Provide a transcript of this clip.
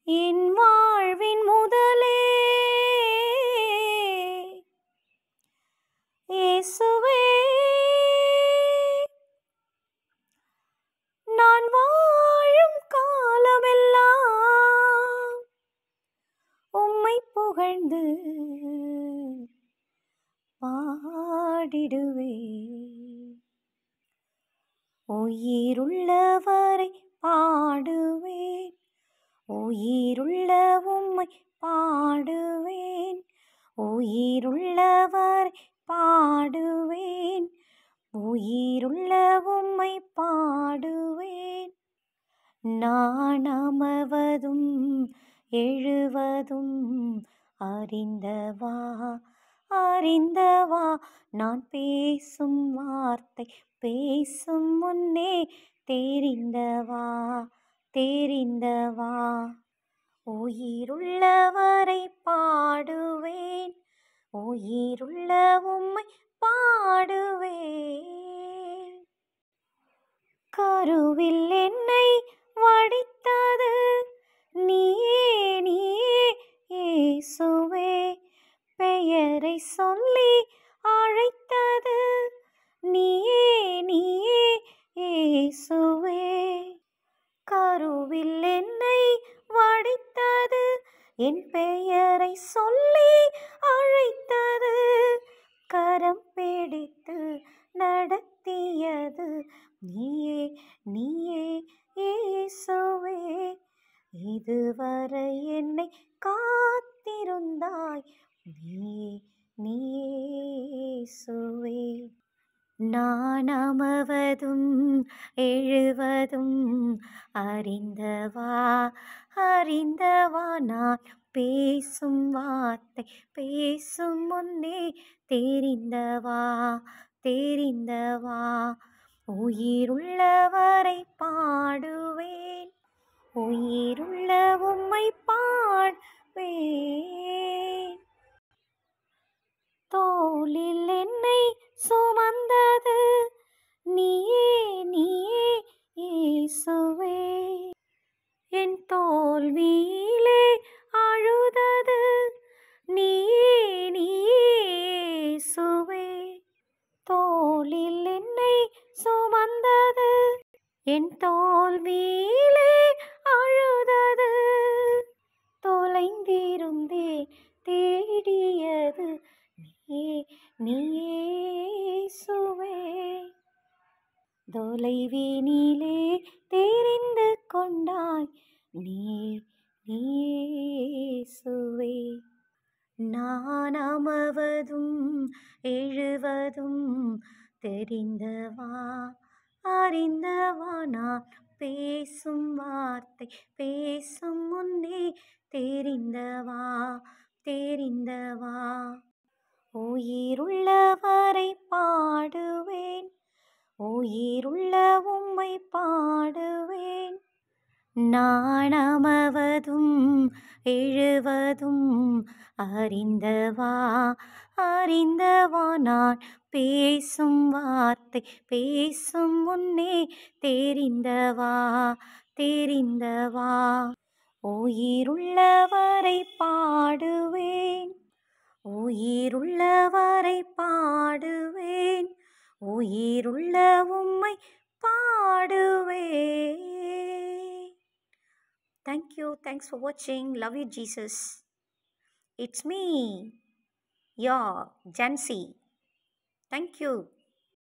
என் வாழ்வின் முதலே இயேசுவே, நான் வாழும் காலமெல்லாம் உம்மை புகழ்ந்து பாடிடுவேன். உயிருள்ளவரை பாடுவேன், உயிருள்ள உம்மை பாடுவேன், உயிருள்ளவரை பாடுவேன், உயிருள்ள உம்மை பாடுவேன். நான் அமர்வதும் எழுவதும் அறிந்தவா, அறிந்தவா, நான் பேசும் வார்த்தை பேசும் முன்னே தெரிந்தவா, தெரிந்தவா. உயிருள்ளவரை பாடுவேன், உயிருள்ள உம்மை பாடுவேன். கருவில் என்னை வடித்தது நீயே, நீயே இயேசுவே, பெயரை சொல்லி அழைத்தது நீயே, நீயே இயேசுவே. கருவில் என்னை வடித்தது, என் பெயரை சொல்லி அழைத்தது, கரம் பிடித்து நடத்தியது நீயே, நீயே இயேசுவே. இதுவரை என்னை காத்திருந்தாய் நீயே, நீயே இயேசுவே. நான் அமர்வதும் எழுவதும் அறிந்தவா, அறிந்தவா, நான் பேசும் வார்த்தை பேசும் முன்னே தெரிந்தவா, தெரிந்தவா. உயிருள்ளவரை பாடுவேன், உயிருள்ள உம்மை பாடுவேன். தோளில் என்னை சுமந்தது நீயே, நீயே இயேசுவே, என் தோல்வியிலே அழுதது நீயே, நீயே இயேசுவே. தோளில் என்னை சுமந்தது, என் தோல்வியிலே அழுதது, தொலைந்திருந்தேன் தேடியது நீயே, நீயே இயேசுவே. தொலைவினிலே தெரிந்து கொண்டாய் நீயே, நீயே இயேசுவே. நான் அமர்வதும் எழுவதும் தெரிந்தவா, அறிந்தவா, நான் பேசும் வார்த்தை பேசும் முன்னே தெரிந்தவா, தெரிந்தவா. உயிருள்ளவரை பாடுவேன், உயிருள்ள உம்மை பாடுவேன். நான் அமர்வதும் எழுவதும் அறிந்தவா, அறிந்தவா, நான் பேசும் வார்த்தை பேசும் முன்னே தெரிந்தவா, தெரிந்தவா. உயிருள்ளவரை பாடுவேன், உயிருள்ளவரை பாடுவேன், உயிருள்ள உம்மை பாடுவேன். Thank you. Thanks for watching. Love you, Jesus. It's me, your Jancy. Thank you.